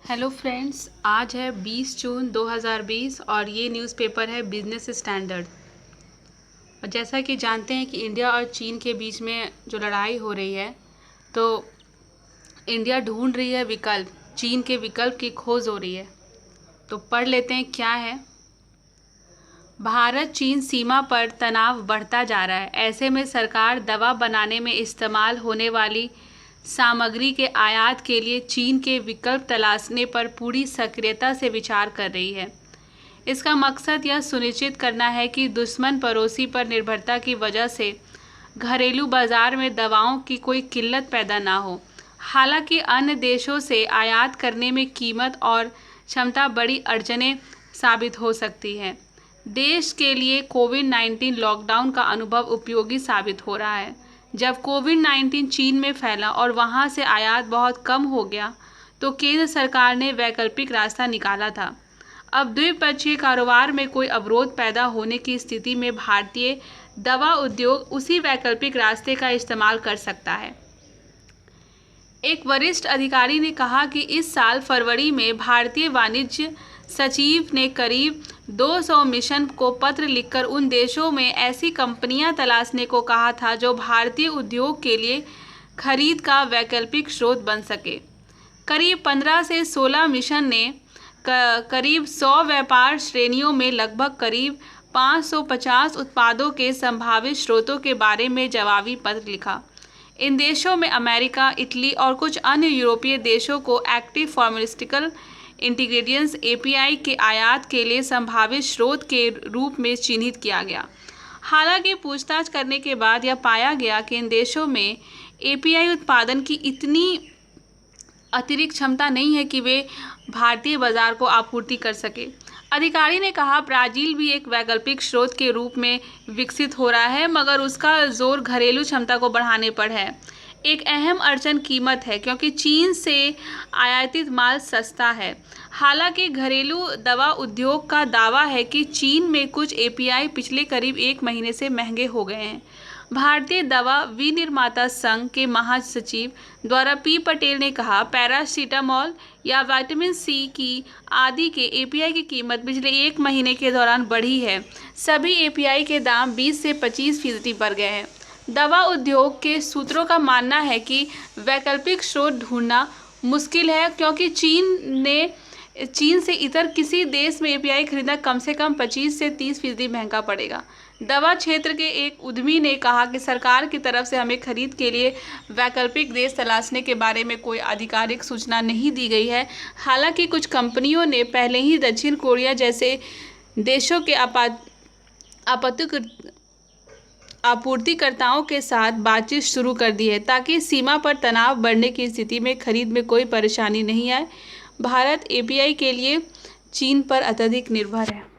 Hello friends, आज है 20 जून 2020 और ये न्यूज़पेपर है बिजनेस स्टैंडर्ड। और जैसा कि जानते हैं कि इंडिया और चीन के बीच में जो लड़ाई हो रही है, तो इंडिया ढूंढ रही है विकल्प, चीन के विकल्प की खोज हो रही है। तो पढ़ लेते हैं क्या है। भारत चीन सीमा पर तनाव बढ़ता जा रहा है। ऐसे में सरकार दवा बनाने में इस्तेमाल होने वाली सामग्री के आयात के लिए चीन के विकल्प तलाशने पर पूरी सक्रियता से विचार कर रही है। इसका मकसद यह सुनिश्चित करना है कि दुश्मन पड़ोसी पर निर्भरता की वजह से घरेलू बाजार में दवाओं की कोई किल्लत पैदा ना हो। हालांकि अन्य देशों से आयात करने में कीमत और क्षमता बड़ी अड़चनें साबित हो सकती हैं। देश के लिए कोविड-19 लॉकडाउन का अनुभव उपयोगी साबित हो रहा है। जब कोविड-19 चीन में फैला और वहां से आयात बहुत कम हो गया, तो केंद्र सरकार ने वैकल्पिक रास्ता निकाला था। अब द्विपक्षीय कारोबार में कोई अवरोध पैदा होने की स्थिति में भारतीय दवा उद्योग उसी वैकल्पिक रास्ते का इस्तेमाल कर सकता है। एक वरिष्ठ अधिकारी ने कहा कि इस साल फरवरी में भारतीय वाणिज्य सचिव ने करीब 200 मिशन को पत्र लिखकर उन देशों में ऐसी कंपनियां तलाशने को कहा था जो भारतीय उद्योग के लिए खरीद का वैकल्पिक स्रोत बन सके। करीब 15 से 16 मिशन ने करीब 100 व्यापार श्रेणियों में लगभग करीब 550 उत्पादों के संभावित स्रोतों के बारे में जवाबी पत्र लिखा। इन देशों में अमेरिका, इटली और कुछ अन्य यूरोपीय देशों को एक्टिव फार्मास्यूटिकल इंटीग्रेडिएंट्स एपीआई के आयात के लिए संभावित स्रोत के रूप में चिन्हित किया गया। हालांकि पूछताछ करने के बाद यह पाया गया कि इन देशों में एपीआई उत्पादन की इतनी अतिरिक्त क्षमता नहीं है कि वे भारतीय बाजार को आपूर्ति कर सके। अधिकारी ने कहा, ब्राज़ील भी एक वैकल्पिक स्रोत के रूप में विकसित हो रहा है, मगर उसका जोर घरेलू क्षमता को बढ़ाने पर है। एक अहम अड़चन कीमत है, क्योंकि चीन से आयातित माल सस्ता है। हालांकि घरेलू दवा उद्योग का दावा है कि चीन में कुछ एपीआई पिछले करीब 1 महीने से महंगे हो गए हैं। भारतीय दवा विनिर्माता संघ के महासचिव द्वारा पी पटेल ने कहा, पैरासीटामोल या विटामिन सी की आदि के एपीआई की कीमत पिछले 1 महीने के दौरान बढ़ी है। सभी एपीआई के दाम 20 से 25% बढ़ गए हैं। दवा उद्योग के सूत्रों का मानना है कि वैकल्पिक स्रोत ढूंढना मुश्किल है, क्योंकि चीन से इतर किसी देश में एपीआई खरीदना कम से कम 25 से 30% महंगा पड़ेगा। दवा क्षेत्र के एक उद्यमी ने कहा कि सरकार की तरफ से हमें खरीद के लिए वैकल्पिक देश तलाशने के बारे में कोई आधिकारिक सूचना नहीं दी गई है। हालांकि कुछ कंपनियों ने पहले ही दक्षिण कोरिया जैसे देशों के आपूर्तिकर्ताओं के साथ बातचीत शुरू कर दी है, ताकि सीमा पर तनाव बढ़ने की स्थिति में खरीद में कोई परेशानी नहीं आए। भारत एपीआई के लिए चीन पर अत्यधिक निर्भर है।